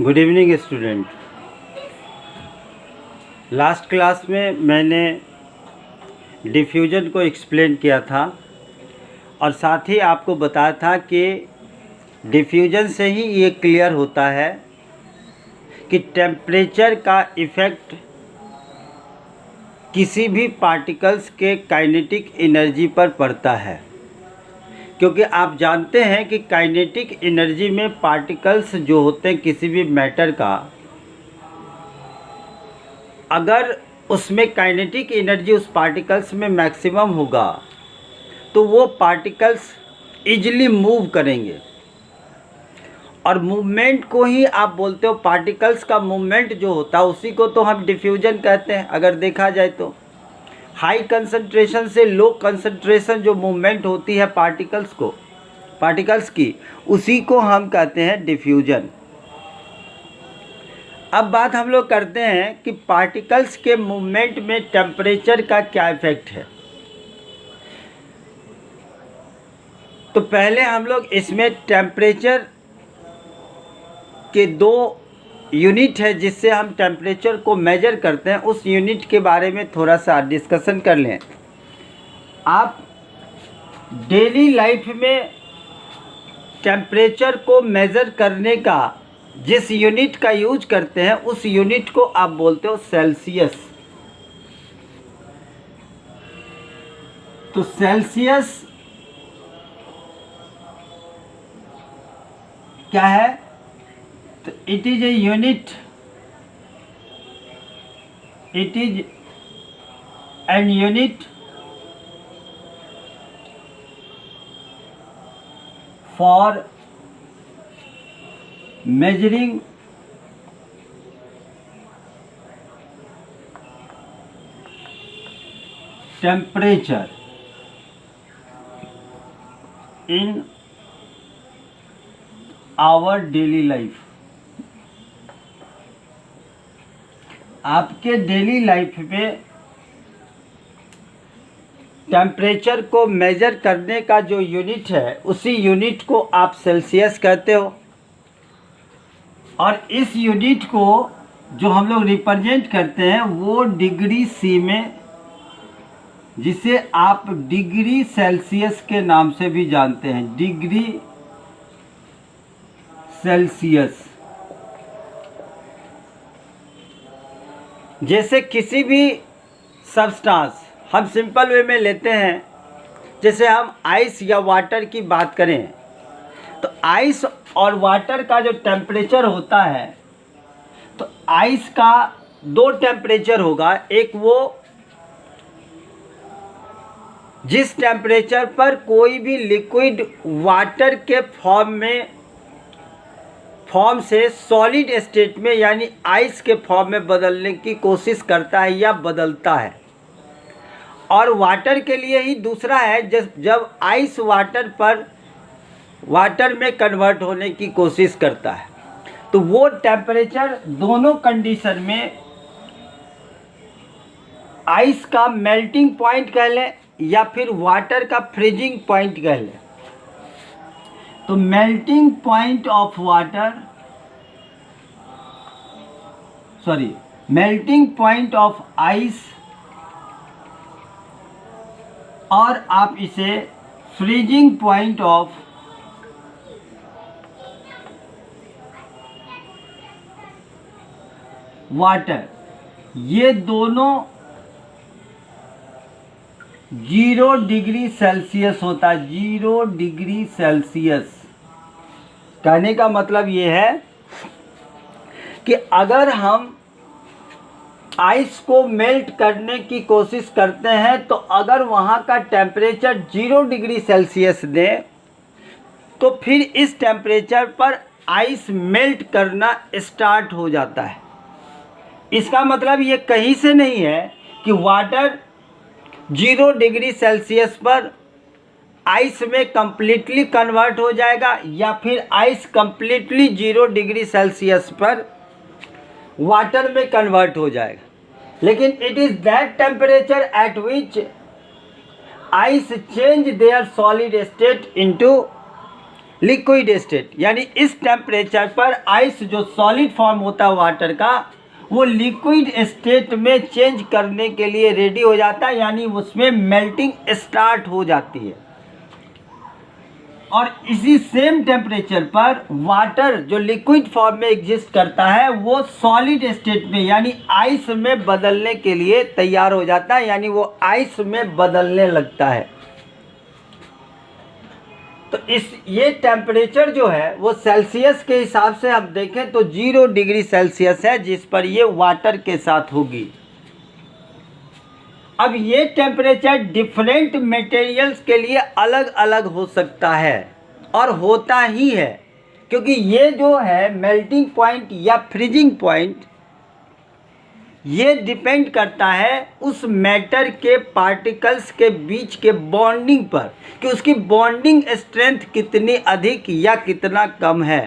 Good evening student. Last class में मैंने diffusion को एक्सप्लेन किया था और साथ ही आपको बताया था कि डिफ्यूजन से ही ये क्लियर होता है कि टेम्परेचर का इफ़ेक्ट किसी भी पार्टिकल्स के काइनेटिक एनर्जी पर पड़ता है, क्योंकि आप जानते हैं कि काइनेटिक एनर्जी में पार्टिकल्स जो होते हैं किसी भी मैटर का, अगर उसमें काइनेटिक एनर्जी उस पार्टिकल्स में मैक्सिमम होगा तो वो पार्टिकल्स इजीली मूव करेंगे। और मूवमेंट को ही आप बोलते हो, पार्टिकल्स का मूवमेंट जो होता है उसी को तो हम डिफ्यूजन कहते हैं। अगर देखा जाए तो हाई कंसंट्रेशन से लो कंसंट्रेशन जो मूवमेंट होती है पार्टिकल्स की, उसी को हम कहते हैं डिफ्यूजन। अब बात हम लोग करते हैं कि पार्टिकल्स के मूवमेंट में टेम्परेचर का क्या इफ़ेक्ट है। तो पहले हम लोग इसमें टेम्परेचर के दो यूनिट है जिससे हम टेम्परेचर को मेजर करते हैं, उस यूनिट के बारे में थोड़ा सा डिस्कशन कर लें। आप डेली लाइफ में टेम्परेचर को मेज़र करने का जिस यूनिट का यूज करते हैं उस यूनिट को आप बोलते हो सेल्सियस। तो सेल्सियस क्या है? तो it is a unit, it is an unit for measuring temperature in our daily life। आपके डेली लाइफ में टेम्परेचर को मेजर करने का जो यूनिट है उसी यूनिट को आप सेल्सियस कहते हो। और इस यूनिट को जो हम लोग रिप्रेजेंट करते हैं वो डिग्री सी में, जिसे आप डिग्री सेल्सियस के नाम से भी जानते हैं, डिग्री सेल्सियस। जैसे किसी भी सब्सटेंस हम सिंपल वे में लेते हैं, जैसे हम आइस या वाटर की बात करें तो आइस और वाटर का जो टेम्परेचर होता है, तो आइस का दो टेम्परेचर होगा। एक वो जिस टेम्परेचर पर कोई भी लिक्विड वाटर के फॉर्म से सॉलिड स्टेट में यानी आइस के फॉर्म में बदलने की कोशिश करता है या बदलता है। और वाटर के लिए ही दूसरा है जब आइस वाटर में कन्वर्ट होने की कोशिश करता है। तो वो टेम्परेचर दोनों कंडीशन में आइस का मेल्टिंग पॉइंट कह लें या फिर वाटर का फ्रीजिंग पॉइंट कह लें। तो melting point of water, melting point of ice, और आप इसे फ्रीजिंग पॉइंट ऑफ वाटर, ये दोनों 0 डिग्री सेल्सियस होता है। 0 डिग्री सेल्सियस कहने का मतलब ये है कि अगर हम आइस को मेल्ट करने की कोशिश करते हैं तो अगर वहाँ का टेम्परेचर 0 डिग्री सेल्सियस दे तो फिर इस टेम्परेचर पर आइस मेल्ट करना स्टार्ट हो जाता है। इसका मतलब ये कहीं से नहीं है कि वाटर 0 डिग्री सेल्सियस पर आइस में कंप्लीटली कन्वर्ट हो जाएगा या फिर आइस कंप्लीटली 0 डिग्री सेल्सियस पर वाटर में कन्वर्ट हो जाएगा। लेकिन it is that temperature at which ice change their solid state into liquid state, यानी इस टेम्परेचर पर आइस जो सॉलिड फॉर्म होता है वाटर का, वो लिक्विड स्टेट में चेंज करने के लिए रेडी हो जाता है, यानी उसमें मेल्टिंग स्टार्ट हो जाती है। और इसी सेम टेम्परेचर पर वाटर जो लिक्विड फॉर्म में एग्जिस्ट करता है वो सॉलिड स्टेट में यानी आइस में बदलने के लिए तैयार हो जाता है, यानी वो आइस में बदलने लगता है। तो ये टेम्परेचर जो है वो सेल्सियस के हिसाब से हम देखें तो 0 डिग्री सेल्सियस है, जिस पर ये वाटर के साथ होगी। अब ये टेम्परेचर डिफरेंट मटेरियल्स के लिए अलग अलग हो सकता है, और होता ही है, क्योंकि ये जो है मेल्टिंग पॉइंट या फ्रीजिंग पॉइंट, ये डिपेंड करता है उस मैटर के पार्टिकल्स के बीच के बॉन्डिंग पर, कि उसकी बॉन्डिंग स्ट्रेंथ कितनी अधिक या कितना कम है।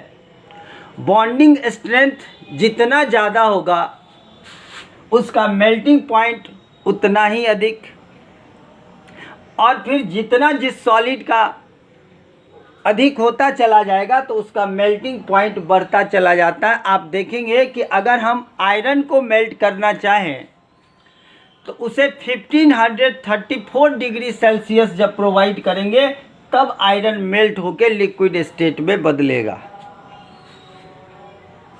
बॉन्डिंग स्ट्रेंथ जितना ज़्यादा होगा उसका मेल्टिंग पॉइंट उतना ही अधिक, और फिर जितना जिस सॉलिड का अधिक होता चला जाएगा तो उसका मेल्टिंग पॉइंट बढ़ता चला जाता है। आप देखेंगे कि अगर हम आयरन को मेल्ट करना चाहें तो उसे 1534 डिग्री सेल्सियस जब प्रोवाइड करेंगे तब आयरन मेल्ट होकर लिक्विड स्टेट में बदलेगा।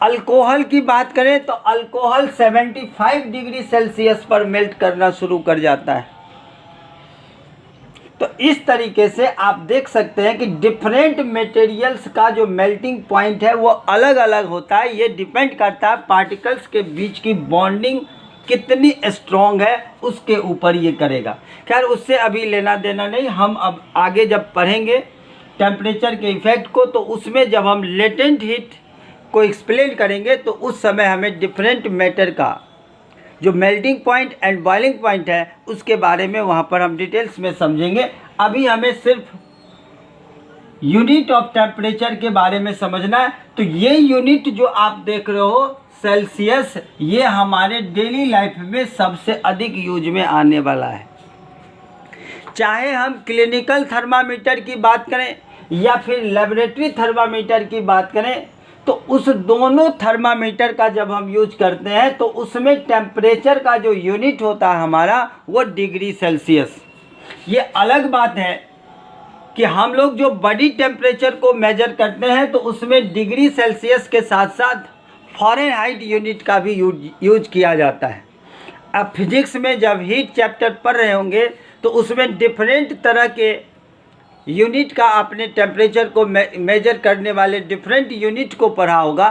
अल्कोहल की बात करें तो अल्कोहल 75 डिग्री सेल्सियस पर मेल्ट करना शुरू कर जाता है। तो इस तरीके से आप देख सकते हैं कि डिफरेंट मटेरियल्स का जो मेल्टिंग पॉइंट है वो अलग अलग होता है। ये डिपेंड करता है पार्टिकल्स के बीच की बॉन्डिंग कितनी स्ट्रॉन्ग है, उसके ऊपर ये करेगा। खैर उससे अभी लेना देना नहीं, हम अब आगे जब पढ़ेंगे टेम्परेचर के इफ़ेक्ट को तो उसमें जब हम लेटेंट हीट को एक्सप्लेन करेंगे तो उस समय हमें डिफरेंट मैटर का जो melting point and boiling point है उसके बारे में वहाँ पर हम डिटेल्स में समझेंगे। अभी हमें सिर्फ यूनिट ऑफ टेम्परेचर के बारे में समझना है। तो ये यूनिट जो आप देख रहे हो सेल्सियस, ये हमारे डेली लाइफ में सबसे अधिक यूज में आने वाला है। चाहे हम क्लिनिकल थर्मामीटर की बात करें या फिर लेबोरेटरी थर्मामीटर की बात करें, तो उस दोनों थर्मामीटर का जब हम यूज करते हैं तो उसमें टेम्परेचर का जो यूनिट होता है हमारा वो डिग्री सेल्सियस। ये अलग बात है कि हम लोग जो बॉडी टेम्परेचर को मेजर करते हैं तो उसमें डिग्री सेल्सियस के साथ साथ फ़ारेनहाइट यूनिट का भी यूज किया जाता है। अब फिजिक्स में जब हीट चैप्टर पढ़ रहे होंगे तो उसमें डिफरेंट तरह के यूनिट का आपने टेम्परेचर को मेजर करने वाले डिफरेंट यूनिट को पढ़ा होगा,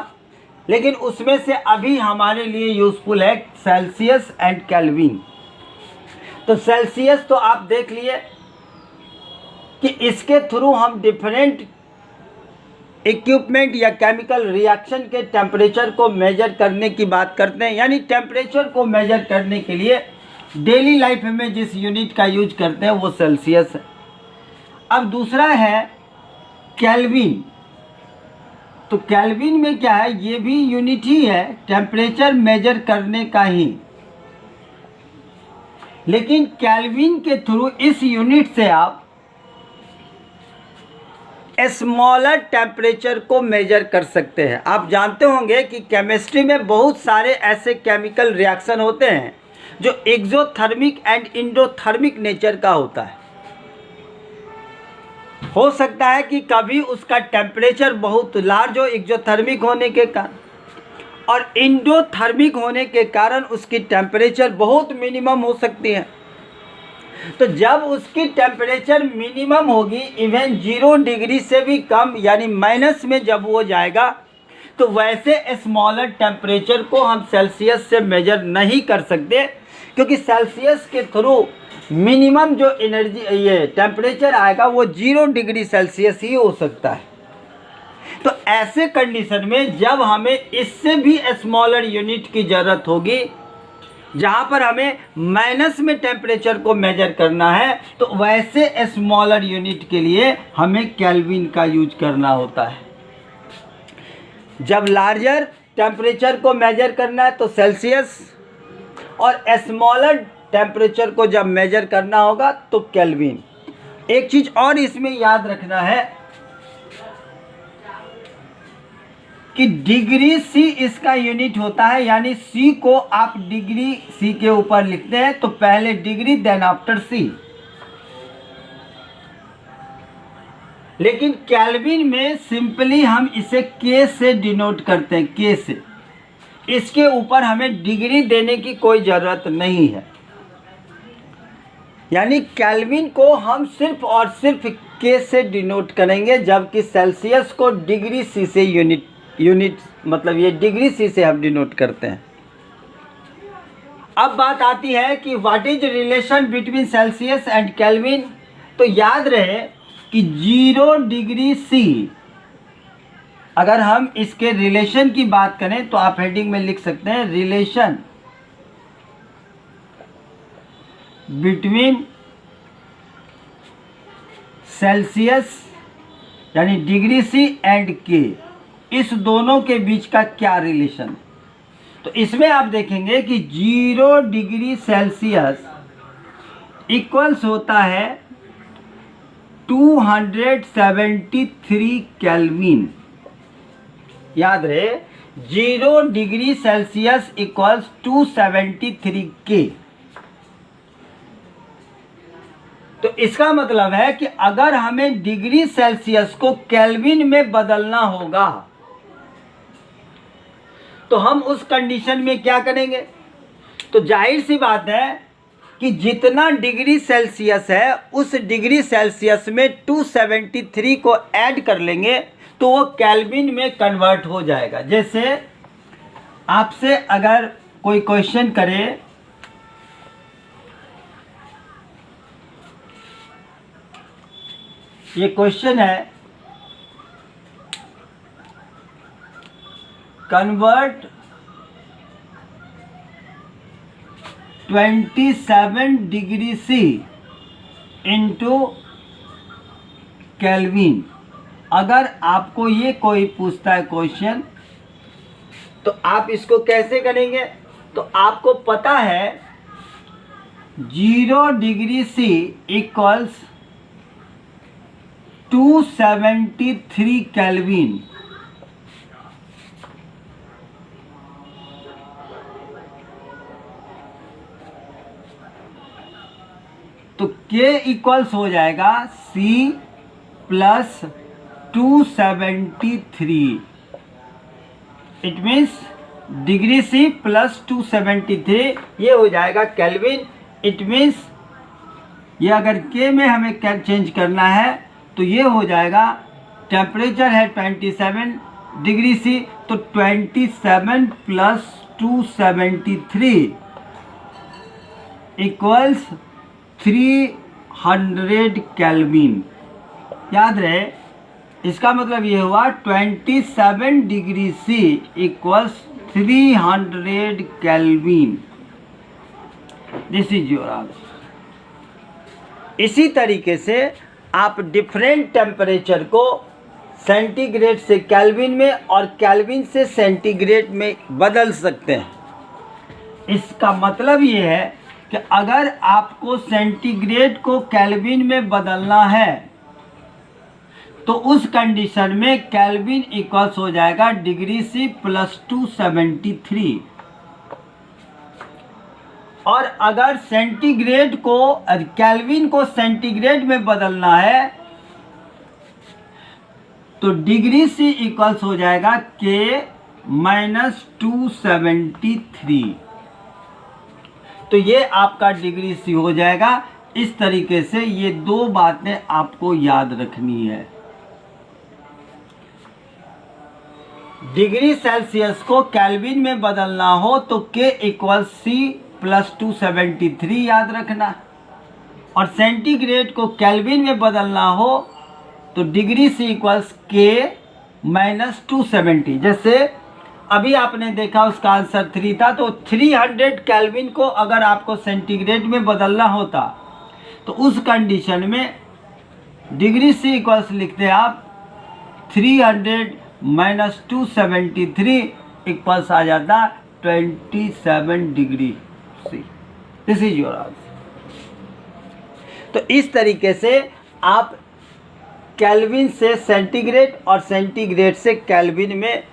लेकिन उसमें से अभी हमारे लिए यूज़फुल है सेल्सियस एंड केल्विन। तो सेल्सियस तो आप देख लिए कि इसके थ्रू हम डिफरेंट इक्विपमेंट या केमिकल रिएक्शन के टेम्परेचर को मेजर करने की बात करते हैं, यानी टेम्परेचर को मेजर करने के लिए डेली लाइफ में जिस यूनिट का यूज करते हैं वो सेल्सियस है। अब दूसरा है केल्विन। तो केल्विन में क्या है, ये भी यूनिट ही है टेम्परेचर मेजर करने का ही, लेकिन केल्विन के थ्रू इस यूनिट से आप स्मॉलर टेम्परेचर को मेजर कर सकते हैं। आप जानते होंगे कि केमिस्ट्री में बहुत सारे ऐसे केमिकल रिएक्शन होते हैं जो एक्सोथर्मिक एंड एंडोथर्मिक नेचर का होता है। हो सकता है कि कभी उसका टेम्परेचर बहुत लार्ज हो एक्सोथर्मिक होने के कारण, और एंडोथर्मिक होने के कारण उसकी टेम्परेचर बहुत मिनिमम हो सकती है। तो जब उसकी टेम्परेचर मिनिमम होगी, इवन 0 डिग्री से भी कम यानी माइनस में जब वो जाएगा, तो वैसे स्मॉलर टेम्परेचर को हम सेल्सियस से मेजर नहीं कर सकते, क्योंकि सेल्सियस के थ्रू मिनिमम जो एनर्जी ये टेम्परेचर आएगा वो 0 डिग्री सेल्सियस ही हो सकता है। तो ऐसे कंडीशन में जब हमें इससे भी स्मॉलर यूनिट की ज़रूरत होगी, जहाँ पर हमें माइनस में टेम्परेचर को मेजर करना है, तो वैसे स्मॉलर यूनिट के लिए हमें केल्विन का यूज करना होता है। जब लार्जर टेम्परेचर को मेजर करना है तो सेल्सियस, और स्मॉलर टेम्परेचर को जब मेजर करना होगा तो केल्विन। एक चीज़ और इसमें याद रखना है कि डिग्री सी इसका यूनिट होता है, यानी सी को आप डिग्री सी के ऊपर लिखते हैं तो पहले डिग्री देन आफ्टर सी। लेकिन केल्विन में सिंपली हम इसे के से डिनोट करते हैं, के से। इसके ऊपर हमें डिग्री देने की कोई ज़रूरत नहीं है, यानी केल्विन को हम सिर्फ और सिर्फ के से डिनोट करेंगे, जबकि सेल्सियस को डिग्री सी से यूनिट मतलब ये डिग्री सी से हम डिनोट करते हैं। अब बात आती है कि what is relation between Celsius and kelvin. तो याद रहे कि 0 डिग्री सी, अगर हम इसके रिलेशन की बात करें तो आप हेडिंग में लिख सकते हैं रिलेशन बिटवीन सेल्सियस यानी डिग्री सी एंड के, इस दोनों के बीच का क्या रिलेशन है। तो इसमें आप देखेंगे कि 0 डिग्री सेल्सियस इक्वल्स होता है 273 केल्विन। याद रहे 0 डिग्री सेल्सियस इक्वल्स 273 के। तो इसका मतलब है कि अगर हमें डिग्री सेल्सियस को केल्विन में बदलना होगा तो हम उस कंडीशन में क्या करेंगे। तो जाहिर सी बात है कि जितना डिग्री सेल्सियस है उस डिग्री सेल्सियस में 273 को ऐड कर लेंगे तो वो केल्विन में कन्वर्ट हो जाएगा। जैसे आपसे अगर कोई क्वेश्चन करे ये क्वेश्चन है convert 27 degree C into Kelvin. अगर आपको ये कोई पूछता है क्वेश्चन तो आप इसको कैसे करेंगे। तो आपको पता है 0 डिग्री सी इक्वल्स 273 केल्विन। तो K इक्वल्स हो जाएगा C plus 273। It means degree C plus 273 ये हो जाएगा केल्विन। इट मीन्स ये अगर K में हमें चेंज करना है तो ये हो जाएगा, टेम्परेचर है 27 डिग्री C तो 27 प्लस 273 इक्वल्स 300 केल्विन। याद रहे इसका मतलब ये हुआ 27 degree C equals 300 kelvin. This is your answer. इसी तरीके से आप डिफरेंट टेम्परेचर को सेंटीग्रेड से केल्विन में और केल्विन से सेंटीग्रेड में बदल सकते हैं। इसका मतलब ये है कि अगर आपको सेंटीग्रेड को केल्विन में बदलना है तो उस कंडीशन में केल्विन इक्वल्स हो जाएगा डिग्री C प्लस 273। और अगर सेंटीग्रेड को केल्विन को सेंटीग्रेड में बदलना है तो डिग्री C इक्वल्स हो जाएगा K माइनस 273। तो ये आपका डिग्री C हो जाएगा। इस तरीके से ये दो बातें आपको याद रखनी है। डिग्री सेल्सियस को केल्विन में बदलना हो तो K इक्वल्स C प्लस 273 याद रखना, और सेंटीग्रेड को केल्विन में बदलना हो तो degree C equals K minus 270। जैसे अभी आपने देखा उसका आंसर 3 था, तो 300 केल्विन को अगर आपको सेंटीग्रेड में बदलना होता तो उस कंडीशन में डिग्री C इक्वल्स लिखते आप 300 माइनस 273 इक्वल्स आ जाता 27 degree C। This is your answer. तो इस तरीके से आप केल्विन से सेंटीग्रेड और सेंटीग्रेड से केल्विन में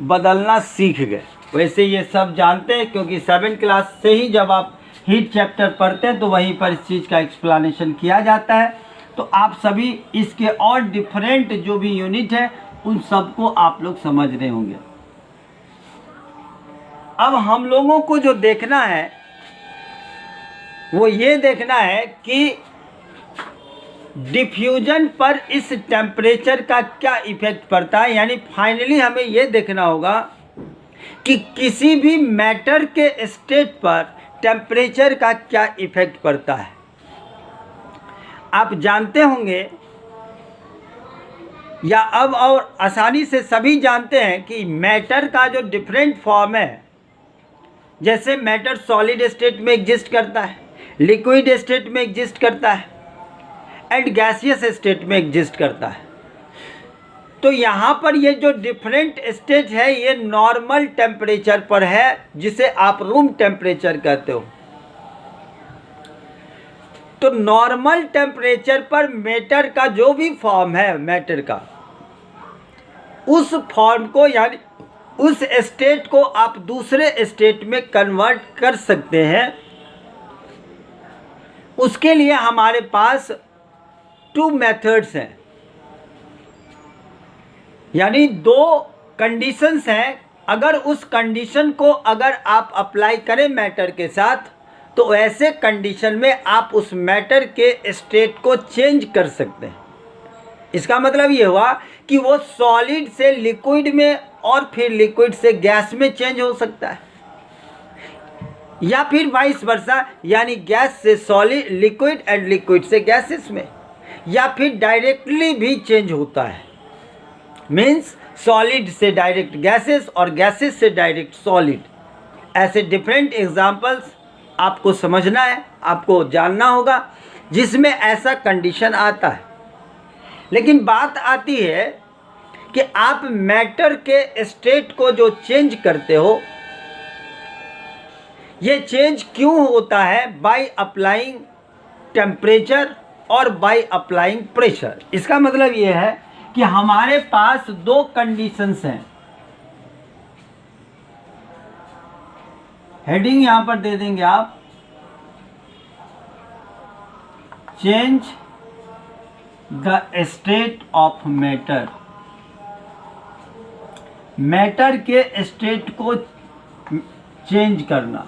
बदलना सीख गए। वैसे ये सब जानते हैं, क्योंकि 7th क्लास से ही जब आप हीट चैप्टर पढ़ते हैं तो वहीं पर इस चीज़ का एक्सप्लेनेशन किया जाता है। तो आप सभी इसके और डिफरेंट जो भी यूनिट है उन सबको आप लोग समझ रहे होंगे। अब हम लोगों को जो देखना है वो ये देखना है कि डिफ्यूजन पर इस टेम्परेचर का क्या इफेक्ट पड़ता है। यानी फाइनली हमें ये देखना होगा कि किसी भी मैटर के स्टेट पर टेम्परेचर का क्या इफेक्ट पड़ता है। आप जानते होंगे या अब और आसानी से सभी जानते हैं कि मैटर का जो डिफरेंट फॉर्म है, जैसे मैटर सॉलिड स्टेट में एग्जिस्ट करता है, लिक्विड स्टेट में एग्जिस्ट करता है एंड गैसियस स्टेट में एग्जिस्ट करता है। तो यहाँ पर ये जो डिफरेंट स्टेट है ये नॉर्मल टेम्परेचर पर है, जिसे आप रूम टेम्परेचर कहते हो। तो नॉर्मल टेम्परेचर पर मैटर का जो भी फॉर्म है मैटर का, उस फॉर्म को यानी उस स्टेट को आप दूसरे स्टेट में कन्वर्ट कर सकते हैं। उसके लिए हमारे पास 2 मेथड्स हैं, यानी 2 कंडीशंस हैं। अगर उस कंडीशन को अगर आप अप्लाई करें मैटर के साथ, तो ऐसे कंडीशन में आप उस मैटर के स्टेट को चेंज कर सकते हैं। इसका मतलब ये हुआ कि वो सॉलिड से लिक्विड में और फिर लिक्विड से गैस में चेंज हो सकता है, या फिर वाइस वर्सा, यानी गैस से सॉलिड, लिक्विड एंड लिक्विड से गैसेस में, या फिर डायरेक्टली भी चेंज होता है। मीन्स सॉलिड से डायरेक्ट गैसेस और गैसेस से डायरेक्ट सॉलिड। ऐसे डिफरेंट एग्जांपल्स आपको समझना है, आपको जानना होगा जिसमें ऐसा कंडीशन आता है। लेकिन बात आती है कि आप मैटर के स्टेट को जो चेंज करते हो, ये चेंज क्यों होता है? बाय अप्लाइंग टेम्परेचर और बाय अप्लाइंग प्रेशर। इसका मतलब ये है कि हमारे पास 2 कंडीशंस हैं। हेडिंग यहां पर दे देंगे आप, change the state of matter. Matter के स्टेट को चेंज करना।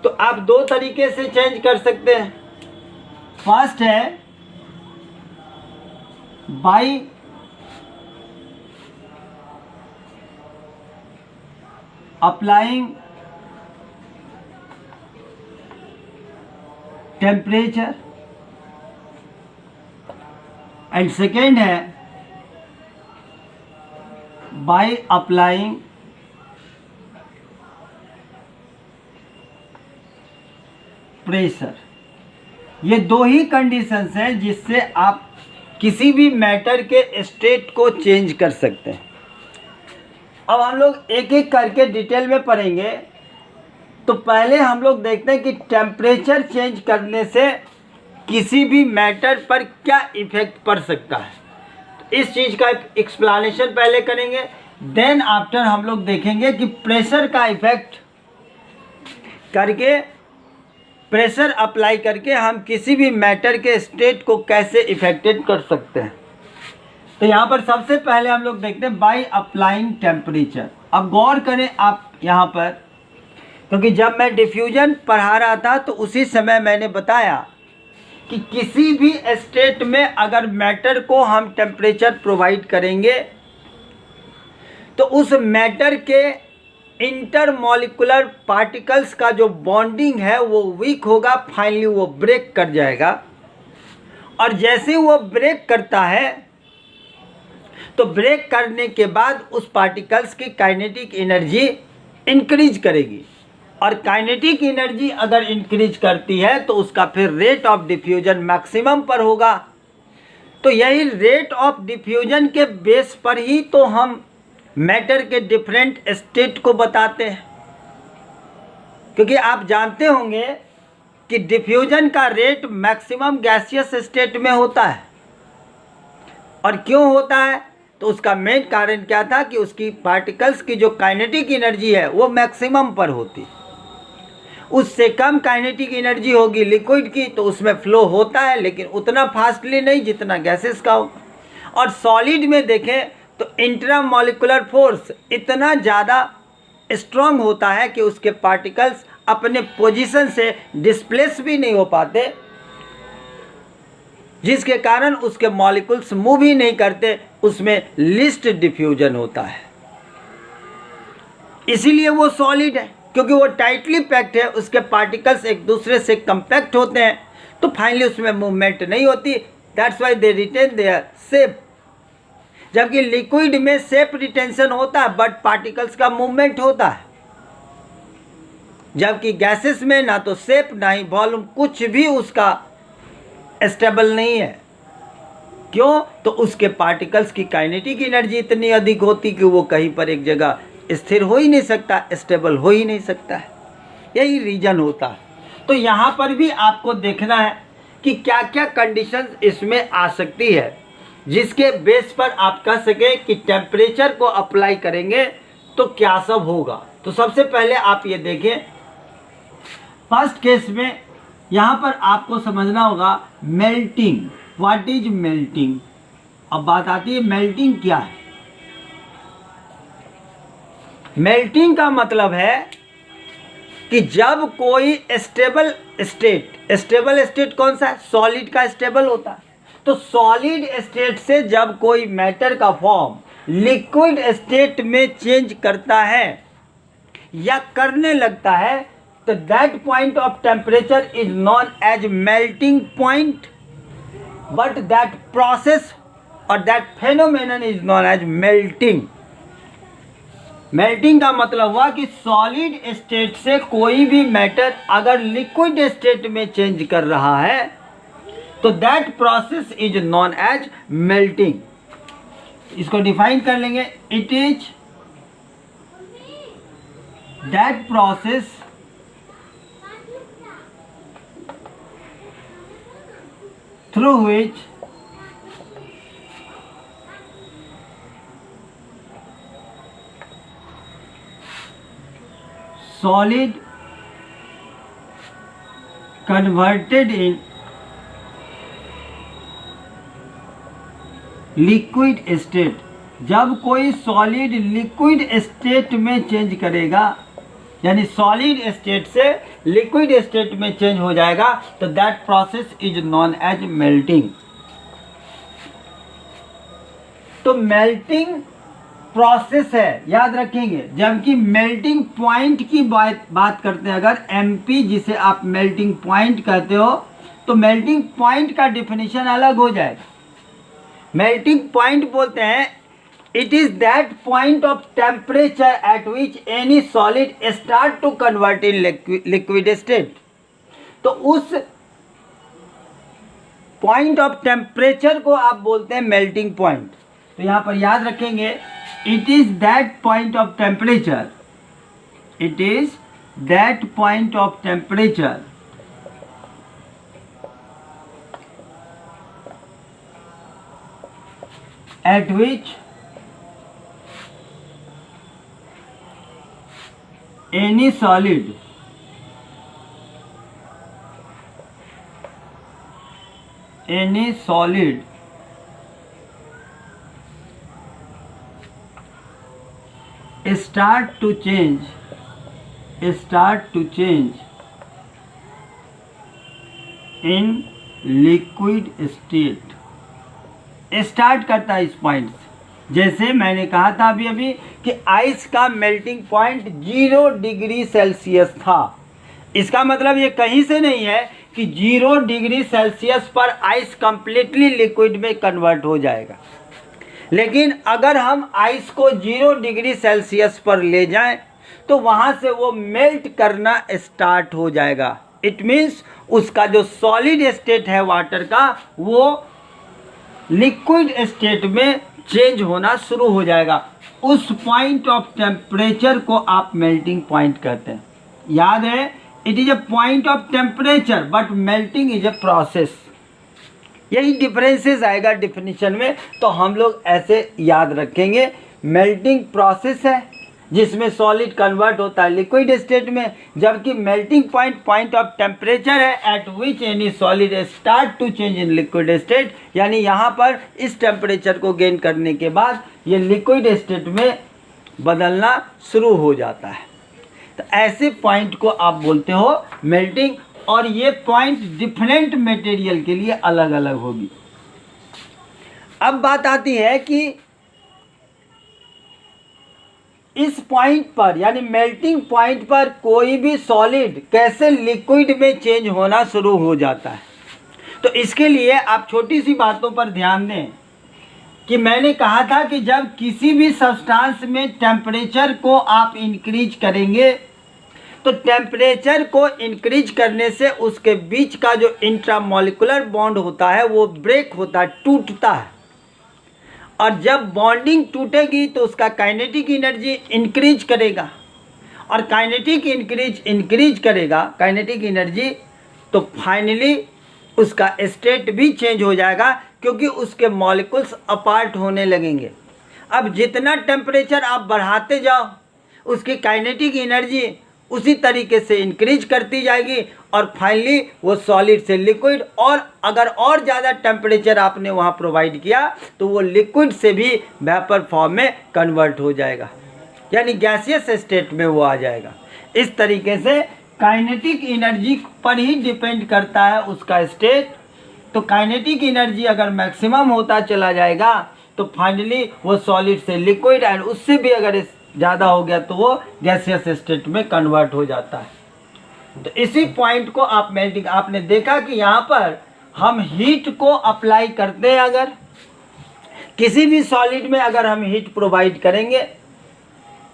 तो आप 2 तरीके से चेंज कर सकते हैं। फर्स्ट है by applying temperature and second है बाय अप्लाइंग प्रेशर। ये 2 ही कंडीशंस हैं जिससे आप किसी भी मैटर के स्टेट को चेंज कर सकते हैं। अब हम लोग एक एक करके डिटेल में पढ़ेंगे। तो पहले हम लोग देखते हैं कि टेम्परेचर चेंज करने से किसी भी मैटर पर क्या इफेक्ट पड़ सकता है। तो इस चीज़ का एक्सप्लेनेशन पहले करेंगे, देन आफ्टर हम लोग देखेंगे कि प्रेशर का इफेक्ट करके, प्रेशर अप्लाई करके हम किसी भी मैटर के स्टेट को कैसे इफेक्टेड कर सकते हैं। तो यहाँ पर सबसे पहले हम लोग देखते हैं बाय अप्लाइंग टेम्परेचर। अब गौर करें आप यहाँ पर, क्योंकि जब मैं डिफ्यूजन पढ़ा रहा था तो उसी समय मैंने बताया कि किसी भी स्टेट में अगर मैटर को हम टेम्परेचर प्रोवाइड करेंगे तो उस मैटर के इंटरमॉलिक्यूलर पार्टिकल्स का जो बॉन्डिंग है वो वीक होगा, फाइनली वो ब्रेक कर जाएगा। और जैसे वो ब्रेक करता है तो ब्रेक करने के बाद उस पार्टिकल्स की काइनेटिक एनर्जी इंक्रीज करेगी, और काइनेटिक एनर्जी अगर इंक्रीज करती है तो उसका फिर रेट ऑफ डिफ्यूजन मैक्सिमम पर होगा। तो यही रेट ऑफ डिफ्यूजन के बेस पर ही तो हम मैटर के डिफरेंट स्टेट को बताते हैं, क्योंकि आप जानते होंगे कि डिफ्यूजन का रेट मैक्सिमम गैसियस स्टेट में होता है। और क्यों होता है? तो उसका मेन कारण क्या था कि उसकी पार्टिकल्स की जो काइनेटिक एनर्जी है वो मैक्सिमम पर होती। उससे कम काइनेटिक एनर्जी होगी लिक्विड की तो उसमें फ्लो होता है, लेकिन उतना फास्टली नहीं जितना गैसेस का हो। और सॉलिड में देखें तो इंट्रामॉलिक्यूलर फोर्स इतना ज़्यादा स्ट्रॉन्ग होता है कि उसके पार्टिकल्स अपने पोजीशन से डिस्प्लेस भी नहीं हो पाते, जिसके कारण उसके मॉलिक्यूल्स मूव ही नहीं करते, उसमें लीस्ट डिफ्यूजन होता है। इसीलिए वो सॉलिड है, क्योंकि वो टाइटली पैक्ड है, उसके पार्टिकल्स एक दूसरे से कंपैक्ट होते हैं, तो फाइनली उसमें मूवमेंट नहीं होती। That's why they retain their shape. जबकि लिक्विड में शेप रिटेंशन होता है बट पार्टिकल्स का मूवमेंट होता है, जबकि गैसेस में ना तो शेप ना ही वॉल्यूम, कुछ भी उसका स्टेबल नहीं है। क्यों? तो उसके पार्टिकल्स की काइनेटिक एनर्जी इतनी अधिक होती कि वो कहीं पर एक जगह स्थिर हो ही नहीं सकता, स्टेबल हो ही नहीं सकता है। यही रीजन होता है। तो यहाँ पर भी आपको देखना है कि क्या क्या कंडीशंस इसमें आ सकती है, जिसके बेस पर आप कह सकें कि टेम्परेचर को अप्लाई करेंगे तो क्या सब होगा। तो सबसे पहले आप ये देखें, फर्स्ट केस में यहाँ पर आपको समझना होगा मेल्टिंग। What is melting? अब बात आती है मेल्टिंग क्या है। मेल्टिंग का मतलब है कि जब कोई स्टेबल स्टेट कौन सा है? सॉलिड का स्टेबल होता है। तो सॉलिड स्टेट से जब कोई मैटर का फॉर्म लिक्विड स्टेट में चेंज करता है या करने लगता है, तो that point of temperature is known as melting point, but that process और that phenomenon is known as melting. Melting का मतलब हुआ कि सॉलिड स्टेट से कोई भी मैटर अगर लिक्विड स्टेट में चेंज कर रहा है तो that process is known as melting. इसको डिफाइन कर लेंगे, it is that process through which solid converted in liquid state। जब कोई सॉलिड लिक्विड स्टेट में चेंज करेगा, यानी सॉलिड स्टेट से लिक्विड स्टेट में चेंज हो जाएगा, तो that process is known as melting. तो मेल्टिंग प्रोसेस है, याद रखेंगे। जबकि मेल्टिंग पॉइंट की बात करते हैं, अगर एमपी जिसे आप मेल्टिंग पॉइंट कहते हो, तो मेल्टिंग पॉइंट का डिफिनीशन अलग हो जाएगा। मेल्टिंग पॉइंट बोलते हैं it is that point of temperature at which any solid start to convert in liquid state. तो उस पॉइंट ऑफ टेम्परेचर को आप बोलते हैं मेल्टिंग पॉइंट। तो यहाँ पर याद रखेंगे, it is that point of temperature, it is that point of temperature at which any solid start to change in liquid state। Start करता है इस पॉइंट से। जैसे मैंने कहा था अभी कि आइस का मेल्टिंग पॉइंट 0 डिग्री सेल्सियस था। इसका मतलब ये कहीं से नहीं है कि 0 डिग्री सेल्सियस पर आइस कंप्लीटली लिक्विड में कन्वर्ट हो जाएगा, लेकिन अगर हम आइस को 0 डिग्री सेल्सियस पर ले जाएं तो वहाँ से वो मेल्ट करना स्टार्ट हो जाएगा। इट मीन्स उसका जो सॉलिड स्टेट है वाटर का, वो लिक्विड स्टेट में चेंज होना शुरू हो जाएगा। उस पॉइंट ऑफ टेम्परेचर को आप मेल्टिंग पॉइंट कहते हैं। याद है, it is a point of temperature but melting is a process. यही डिफरेंसेस आएगा डिफिनीशन में। तो हम लोग ऐसे याद रखेंगे, मेल्टिंग प्रोसेस है जिसमें सॉलिड कन्वर्ट होता है लिक्विड स्टेट में, जबकि मेल्टिंग पॉइंट ऑफ टेम्परेचर है at which any solid start to change in liquid state, यानी यहाँ पर इस टेम्परेचर को गेन करने के बाद ये लिक्विड स्टेट में बदलना शुरू हो जाता है। तो ऐसे पॉइंट को आप बोलते हो मेल्टिंग, और ये पॉइंट डिफरेंट मटेरियल के लिए अलग अलग होगी। अब बात आती है कि इस पॉइंट पर यानी मेल्टिंग पॉइंट पर कोई भी सॉलिड कैसे लिक्विड में चेंज होना शुरू हो जाता है। तो इसके लिए आप छोटी सी बातों पर ध्यान दें कि मैंने कहा था कि जब किसी भी सब्सटेंस में टेम्परेचर को आप इंक्रीज करेंगे तो टेम्परेचर को इंक्रीज करने से उसके बीच का जो इंट्रामॉलिक्यूलर बॉन्ड होता है वो ब्रेक होता है, टूटता है, और जब बॉन्डिंग टूटेगी तो उसका काइनेटिक एनर्जी इंक्रीज करेगा, और काइनेटिक इंक्रीज करेगा काइनेटिक एनर्जी, तो फाइनली उसका स्टेट भी चेंज हो जाएगा क्योंकि उसके मॉलिक्यूल्स अपार्ट होने लगेंगे। अब जितना टेम्परेचर आप बढ़ाते जाओ उसकी काइनेटिक एनर्जी उसी तरीके से इंक्रीज करती जाएगी और फाइनली वो सॉलिड से लिक्विड, और अगर और ज़्यादा टेम्परेचर आपने वहाँ प्रोवाइड किया तो वो लिक्विड से भी वेपर फॉर्म में कन्वर्ट हो जाएगा, यानी गैसियस स्टेट में वो आ जाएगा। इस तरीके से काइनेटिक एनर्जी पर ही डिपेंड करता है उसका स्टेट। तो काइनेटिक एनर्जी अगर मैक्सिमम होता चला जाएगा तो फाइनली वो सॉलिड से लिक्विड, एंड उससे भी अगर ज़्यादा हो गया तो वो गैसियस स्टेट में कन्वर्ट हो जाता है। तो इसी पॉइंट को आप मेल्टिंग, आपने देखा कि यहाँ पर हम हीट को अप्लाई करते हैं, अगर किसी भी सॉलिड में अगर हम हीट प्रोवाइड करेंगे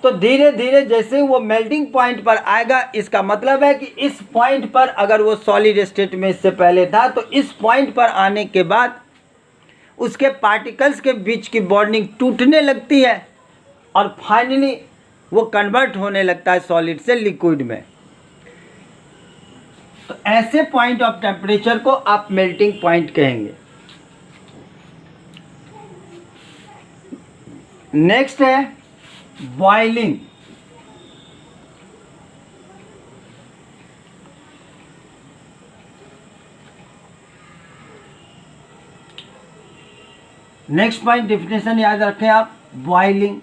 तो धीरे धीरे जैसे वो मेल्टिंग पॉइंट पर आएगा, इसका मतलब है कि इस पॉइंट पर अगर वो सॉलिड स्टेट में इससे पहले था तो इस पॉइंट पर आने के बाद उसके पार्टिकल्स के बीच की बॉन्डिंग टूटने लगती है और फाइनली वो कन्वर्ट होने लगता है सॉलिड से लिक्विड में। तो ऐसे पॉइंट ऑफ टेम्परेचर को आप मेल्टिंग पॉइंट कहेंगे। नेक्स्ट है बॉइलिंग। नेक्स्ट पॉइंट डिफिनेशन याद रखें आप, बॉइलिंग।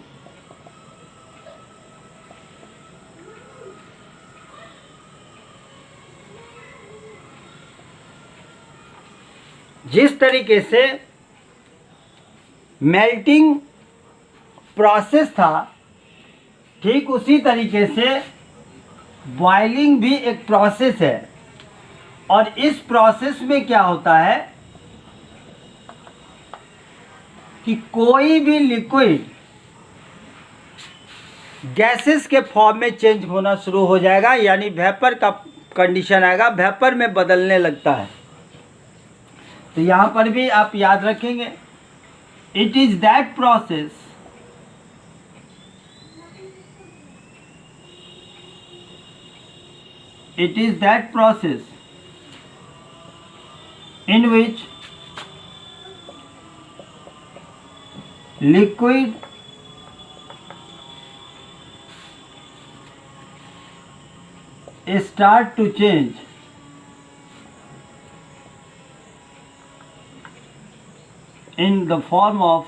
जिस तरीके से मेल्टिंग प्रोसेस था ठीक उसी तरीके से बॉइलिंग भी एक प्रोसेस है, और इस प्रोसेस में क्या होता है कि कोई भी लिक्विड गैसेस के फॉर्म में चेंज होना शुरू हो जाएगा, यानी वेपर का कंडीशन आएगा, वेपर में बदलने लगता है। तो यहाँ पर भी आप याद रखेंगे, it is that process in which liquid start to change in the form of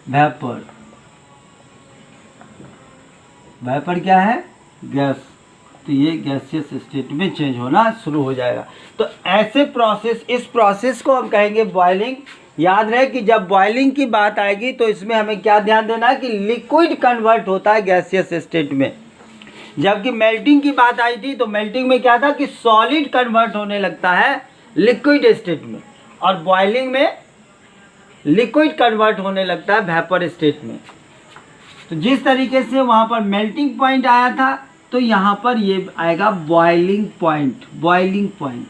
vapor। Vapour क्या है? गैस। तो ये गैसियस स्टेट में चेंज होना शुरू हो जाएगा। तो ऐसे प्रोसेस, इस प्रोसेस को हम कहेंगे बॉइलिंग। याद रहे कि जब बॉइलिंग की बात आएगी तो इसमें हमें क्या ध्यान देना है कि लिक्विड कन्वर्ट होता है गैसियस स्टेट में, जबकि मेल्टिंग की बात आई थी तो मेल्टिंग में क्या था कि सॉलिड कन्वर्ट होने लगता है लिक्विड स्टेट में, और बॉइलिंग में लिक्विड कन्वर्ट होने लगता है वेपर स्टेट में। तो जिस तरीके से वहाँ पर मेल्टिंग पॉइंट आया था तो यहाँ पर ये आएगा boiling point. Boiling point,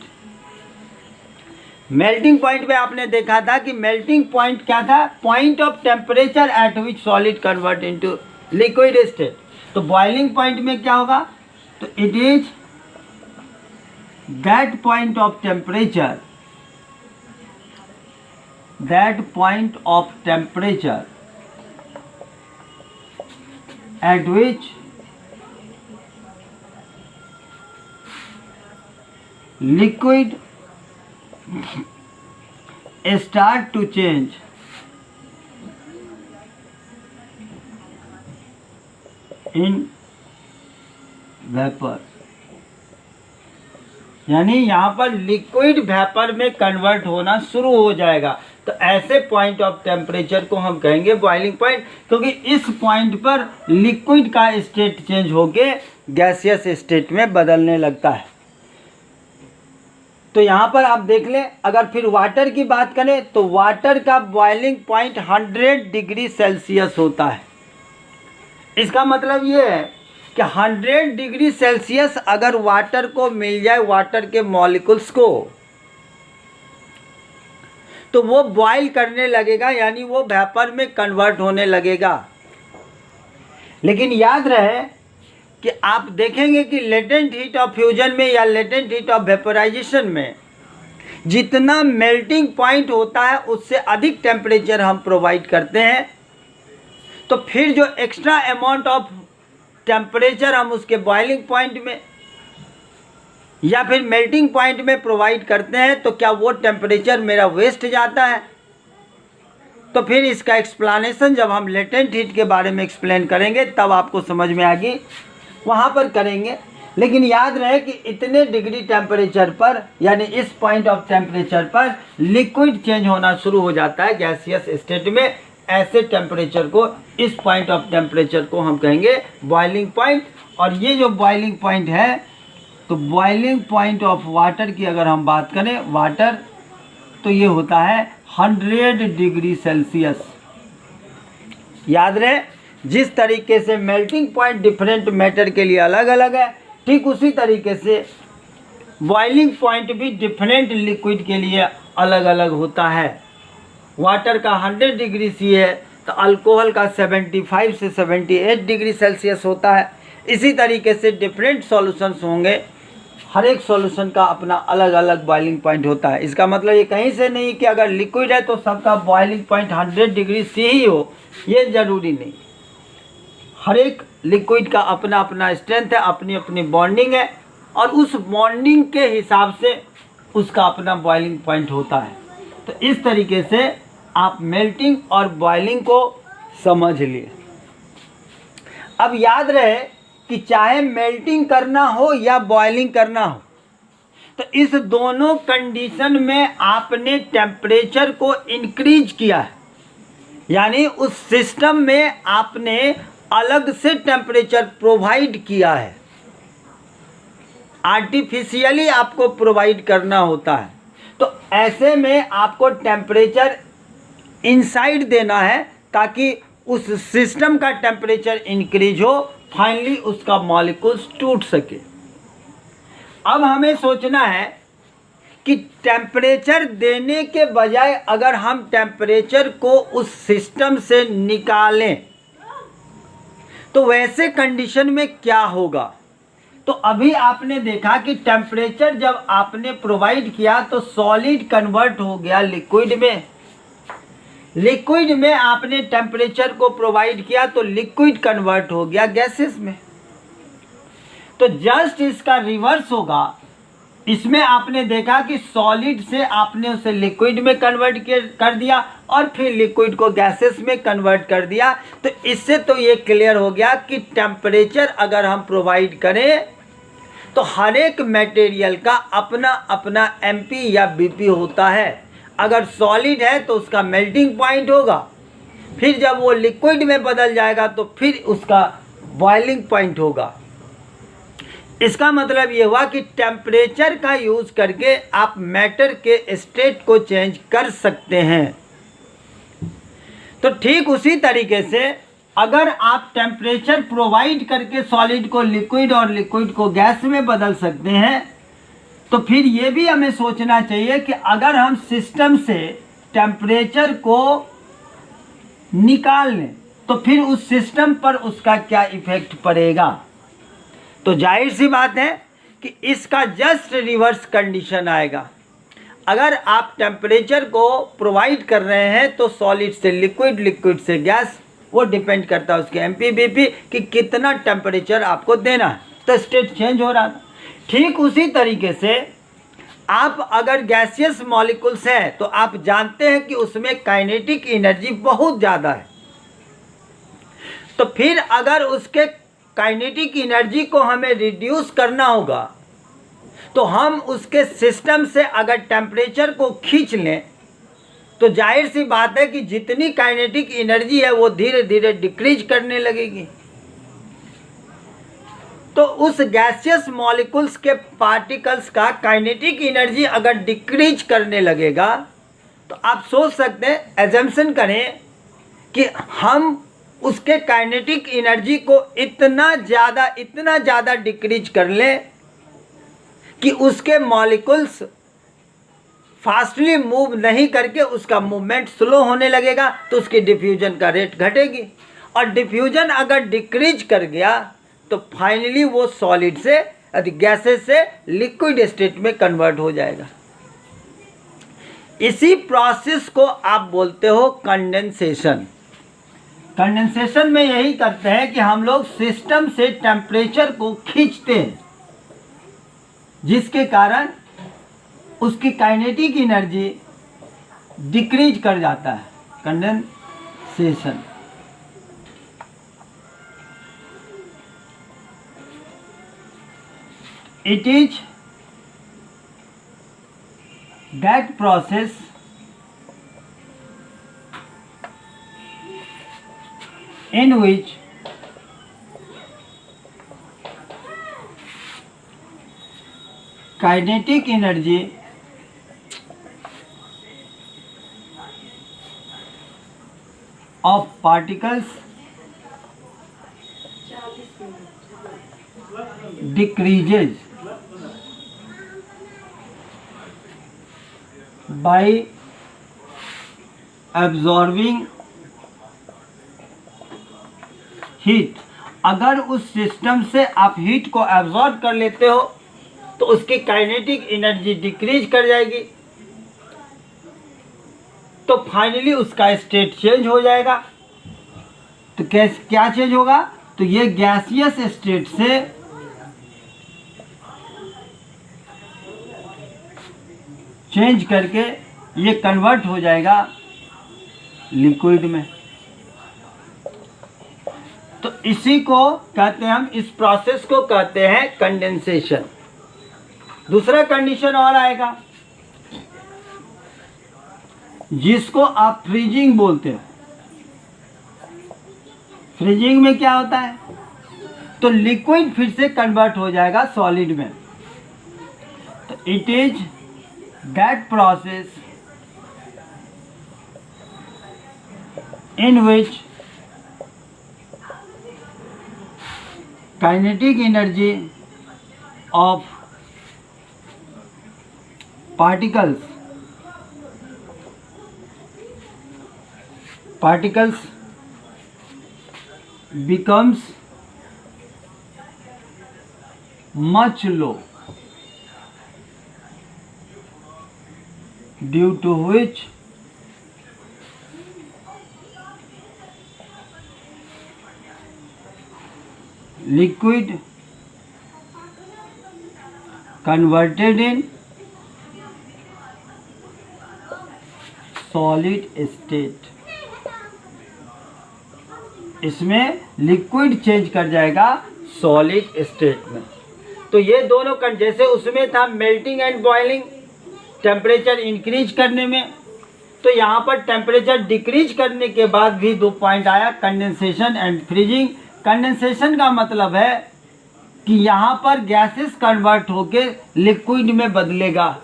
melting point में आपने देखा था कि मेल्टिंग पॉइंट क्या था? Point of temperature at which solid convert into liquid state. तो बॉइलिंग पॉइंट में क्या होगा? तो it is that point of temperature at which liquid start to change in vapour, यानी यहाँ पर लिक्विड वेपर में कन्वर्ट होना शुरू हो जाएगा। तो ऐसे पॉइंट ऑफ टेम्परेचर को हम कहेंगे बॉइलिंग पॉइंट, क्योंकि इस पॉइंट पर लिक्विड का स्टेट चेंज होके गैसियस स्टेट में बदलने लगता है। तो यहाँ पर आप देख लें, अगर फिर वाटर की बात करें तो वाटर का बॉइलिंग पॉइंट 100 डिग्री सेल्सियस होता है। इसका मतलब ये है कि 100 डिग्री सेल्सियस अगर वाटर को मिल जाए, वाटर के मॉलिक्यूल्स को, तो वो बॉयल करने लगेगा, यानी वो वेपर में कन्वर्ट होने लगेगा। लेकिन याद रहे कि आप देखेंगे कि लेटेंट हीट ऑफ फ्यूजन में या लेटेंट हीट ऑफ वेपोराइजेशन में जितना मेल्टिंग पॉइंट होता है उससे अधिक टेम्परेचर हम प्रोवाइड करते हैं। तो फिर जो एक्स्ट्रा अमाउंट ऑफ टेम्परेचर हम उसके बॉइलिंग पॉइंट में या फिर मेल्टिंग पॉइंट में प्रोवाइड करते हैं, तो क्या वो टेम्परेचर मेरा वेस्ट जाता है? तो फिर इसका एक्सप्लेनेशन जब हम लेटेंट हीट के बारे में एक्सप्लेन करेंगे तब आपको समझ में आएगी, वहाँ पर करेंगे। लेकिन याद रहे कि इतने डिग्री टेम्परेचर पर, यानी इस पॉइंट ऑफ टेम्परेचर पर लिक्विड चेंज होना शुरू हो जाता है गैसियस स्टेट में। ऐसे टेम्परेचर को, इस पॉइंट ऑफ टेम्परेचर को हम कहेंगे बॉइलिंग पॉइंट। और ये जो बॉइलिंग पॉइंट है, तो बॉइलिंग पॉइंट ऑफ वाटर की अगर हम बात करें, वाटर, तो ये होता है 100 डिग्री सेल्सियस। याद रहे, जिस तरीके से मेल्टिंग पॉइंट डिफरेंट मैटर के लिए अलग अलग है, ठीक उसी तरीके से बॉइलिंग पॉइंट भी डिफरेंट लिक्विड के लिए अलग अलग होता है। वाटर का 100 डिग्री सी है तो अल्कोहल का 75 से 78 डिग्री सेल्सियस होता है। इसी तरीके से डिफरेंट सॉल्यूशंस होंगे, हर एक सॉल्यूशन का अपना अलग अलग बॉइलिंग पॉइंट होता है। इसका मतलब ये कहीं से नहीं कि अगर लिक्विड है तो सबका बॉइलिंग पॉइंट 100 डिग्री सी ही हो, ये ज़रूरी नहीं। हर एक लिक्विड का अपना अपना स्ट्रेंथ है, अपनी अपनी बॉन्डिंग है, और उस बॉन्डिंग के हिसाब से उसका अपना बॉइलिंग पॉइंट होता है। तो इस तरीके से आप मेल्टिंग और बॉइलिंग को समझ लिए। अब याद रहे कि चाहे मेल्टिंग करना हो या बॉइलिंग करना हो, तो इस दोनों कंडीशन में आपने टेम्परेचर को इंक्रीज किया है, यानी उस सिस्टम में आपने अलग से टेम्परेचर प्रोवाइड किया है। आर्टिफिशियली आपको प्रोवाइड करना होता है। तो ऐसे में आपको टेम्परेचर इनसाइड देना है ताकि उस सिस्टम का टेम्परेचर इंक्रीज हो, फाइनली उसका मॉलिक्यूल्स टूट सके। अब हमें सोचना है कि टेम्परेचर देने के बजाय अगर हम टेम्परेचर को उस सिस्टम से निकालें तो वैसे कंडीशन में क्या होगा। तो अभी आपने देखा कि टेम्परेचर जब आपने प्रोवाइड किया तो सॉलिड कन्वर्ट हो गया लिक्विड में, लिक्विड में आपने टेम्परेचर को प्रोवाइड किया तो लिक्विड कन्वर्ट हो गया गैसेस में। तो जस्ट इसका रिवर्स होगा। इसमें आपने देखा कि सॉलिड से आपने उसे लिक्विड में कन्वर्ट कर दिया और फिर लिक्विड को गैसेस में कन्वर्ट कर दिया। तो इससे तो ये क्लियर हो गया कि टेम्परेचर अगर हम प्रोवाइड करें तो हर एक मटेरियल का अपना अपना एमपी या बीपी होता है। अगर सॉलिड है तो उसका मेल्टिंग पॉइंट होगा, फिर जब वो लिक्विड में बदल जाएगा तो फिर उसका बॉइलिंग पॉइंट होगा। इसका मतलब ये हुआ कि टेम्परेचर का यूज़ करके आप मैटर के स्टेट को चेंज कर सकते हैं। तो ठीक उसी तरीके से अगर आप टेम्परेचर प्रोवाइड करके सॉलिड को लिक्विड और लिक्विड को गैस में बदल सकते हैं, तो फिर ये भी हमें सोचना चाहिए कि अगर हम सिस्टम से टेम्परेचर को निकाल लें तो फिर उस सिस्टम पर उसका क्या इफ़ेक्ट पड़ेगा। तो जाहिर सी बात है कि इसका जस्ट रिवर्स कंडीशन आएगा। अगर आप टेम्परेचर को प्रोवाइड कर रहे हैं तो सॉलिड से लिक्विड, लिक्विड से गैस, वो डिपेंड करता है उसके एमपीबीपी कि कितना टेम्परेचर आपको देना है, तो स्टेट चेंज हो रहा था। ठीक उसी तरीके से आप अगर गैसियस मॉलिक्यूल्स हैं तो आप जानते हैं कि उसमें काइनेटिक एनर्जी बहुत ज़्यादा है। तो फिर अगर उसके काइनेटिक एनर्जी को हमें रिड्यूस करना होगा तो हम उसके सिस्टम से अगर टेम्परेचर को खींच लें तो जाहिर सी बात है कि जितनी काइनेटिक एनर्जी है वो धीरे धीरे डिक्रीज करने लगेगी। तो उस गैसियस मॉलिक्यूल्स के पार्टिकल्स का काइनेटिक एनर्जी अगर डिक्रीज करने लगेगा तो आप सोच सकते हैं, एजम्पशन करें कि हम उसके काइनेटिक एनर्जी को इतना ज़्यादा डिक्रीज कर लें कि उसके मॉलिक्यूल्स फास्टली मूव नहीं करके उसका मूवमेंट स्लो होने लगेगा, तो उसकी डिफ्यूजन का रेट घटेगी। और डिफ्यूजन अगर डिक्रीज कर गया तो फाइनली वो सॉलिड से गैसेस से लिक्विड स्टेट में कन्वर्ट हो जाएगा। इसी प्रोसेस को आप बोलते हो कंडेंसेशन। कंडेंसेशन में यही करते हैं कि हम लोग सिस्टम से टेम्परेचर को खींचते हैं, जिसके कारण उसकी काइनेटिक एनर्जी डिक्रीज कर जाता है। Condensation it is that process in which kinetic energy of particles decreases by absorbing heat। अगर उस सिस्टम से आप हीट को एब्जॉर्ब कर लेते हो तो उसकी काइनेटिक एनर्जी डिक्रीज कर जाएगी, तो फाइनली उसका स्टेट चेंज हो जाएगा। तो क्या चेंज होगा? तो ये गैसियस स्टेट से चेंज करके ये कन्वर्ट हो जाएगा लिक्विड में। तो इसी को कहते हैं, हम इस प्रोसेस को कहते हैं कंडेंसेशन। दूसरा कंडीशन और आएगा जिसको आप फ्रीजिंग बोलते हो। फ्रीजिंग में क्या होता है? तो लिक्विड फिर से कन्वर्ट हो जाएगा सॉलिड में। तो it is that process in which kinetic energy of particles becomes much low, due to which liquid converted in solid state। इसमें लिक्विड चेंज कर जाएगा सॉलिड स्टेट में। तो ये दोनों जैसे उसमें था melting and boiling, temperature increase करने में, तो यहाँ पर टेम्परेचर डिक्रीज करने के बाद भी दो पॉइंट आया, कंडेंसेशन एंड फ्रीजिंग। कंडेंसेशन का मतलब है कि यहाँ पर गैसेस कन्वर्ट होके लिक्विड में बदलेगा,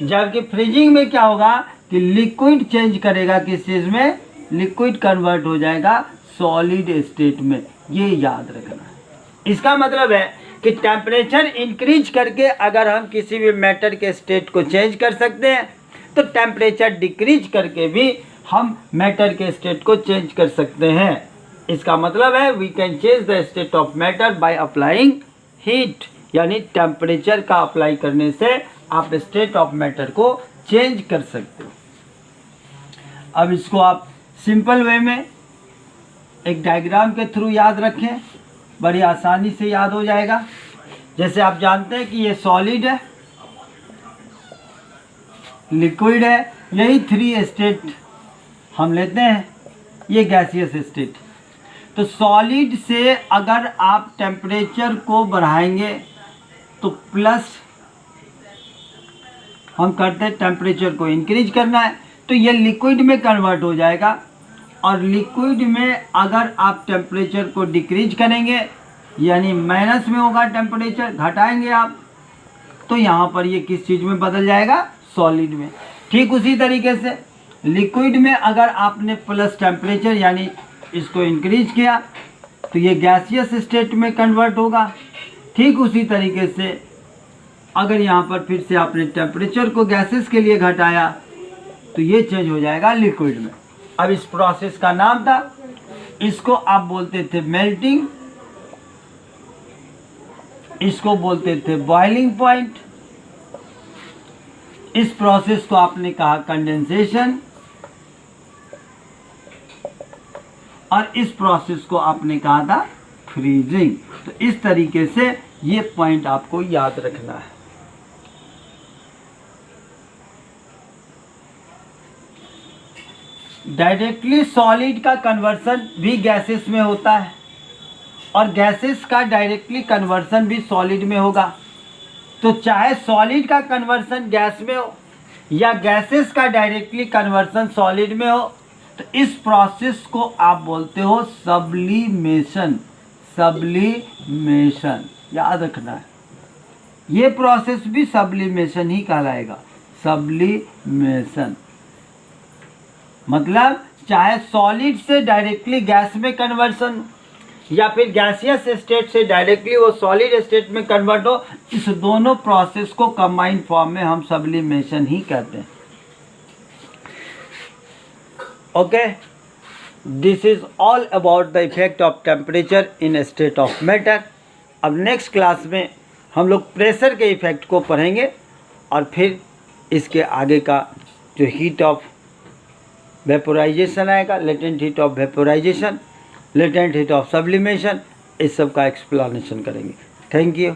जबकि फ्रीजिंग में क्या होगा कि लिक्विड चेंज करेगा, किस चीज़ में? लिक्विड कन्वर्ट हो जाएगा सॉलिड स्टेट में। ये याद रखना है। इसका मतलब है कि टेम्परेचर इंक्रीज करके अगर हम किसी भी मैटर के स्टेट को चेंज कर सकते हैं, तो टेम्परेचर डिक्रीज करके भी हम मैटर के स्टेट को चेंज कर सकते हैं। इसका मतलब है we can change the state of matter by applying heat. यानी टेम्परेचर का अप्लाई करने से आप स्टेट ऑफ मैटर को चेंज कर सकते हो। अब इसको आप सिंपल वे में एक डायग्राम के थ्रू याद रखें, बड़ी आसानी से याद हो जाएगा। जैसे आप जानते हैं कि ये सॉलिड है, लिक्विड है, यही 3 स्टेट हम लेते हैं, ये गैसियस स्टेट। तो सॉलिड से अगर आप टेम्परेचर को बढ़ाएंगे तो प्लस हम करते हैं टेम्परेचर को इंक्रीज करना है, तो ये लिक्विड में कन्वर्ट हो जाएगा। और लिक्विड में अगर आप टेम्परेचर को डिक्रीज करेंगे यानी माइनस में होगा टेम्परेचर, घटाएंगे आप तो यहाँ पर ये किस चीज़ में बदल जाएगा, सॉलिड में। ठीक उसी तरीके से लिक्विड में अगर आपने प्लस टेम्परेचर यानी इसको इंक्रीज किया तो ये गैसियस स्टेट में कन्वर्ट होगा। ठीक उसी तरीके से अगर यहाँ पर फिर से आपने टेम्परेचर को गैसेस के लिए घटाया तो ये चेंज हो जाएगा लिक्विड में। अब इस प्रोसेस का नाम था, इसको आप बोलते थे मेल्टिंग, इसको बोलते थे बॉइलिंग पॉइंट, इस प्रोसेस को आपने कहा कंडेंसेशन, और इस प्रोसेस को आपने कहा था फ्रीजिंग। तो इस तरीके से ये पॉइंट आपको याद रखना है। डायरेक्टली सॉलिड का कन्वर्सन भी गैसेस में होता है और गैसेस का डायरेक्टली कन्वर्सन भी सॉलिड में होगा। तो चाहे सॉलिड का कन्वर्सन गैस में हो या गैसेस का डायरेक्टली कन्वर्सन सॉलिड में हो, तो इस प्रोसेस को आप बोलते हो सब्लिमेशन। सब्लिमेशन याद रखना है, ये प्रोसेस भी सब्लिमेशन ही कहलाएगा। सब्लिमेशन मतलब चाहे सॉलिड से डायरेक्टली गैस में कन्वर्सन या फिर गैसियस स्टेट से डायरेक्टली वो सॉलिड स्टेट में कन्वर्ट हो, इस दोनों प्रोसेस को कंबाइंड फॉर्म में हम सब्लिमेशन ही कहते हैं। Okay, this is all about the effect of temperature in state of matter. अब नेक्स्ट क्लास में हम लोग प्रेशर के इफेक्ट को पढ़ेंगे और फिर इसके आगे का जो हीट ऑफ वेपोराइजेशन आएगा, latent heat of vaporisation, latent heat of sublimation, इस सब का एक्सप्लेनेशन करेंगे। Thank you.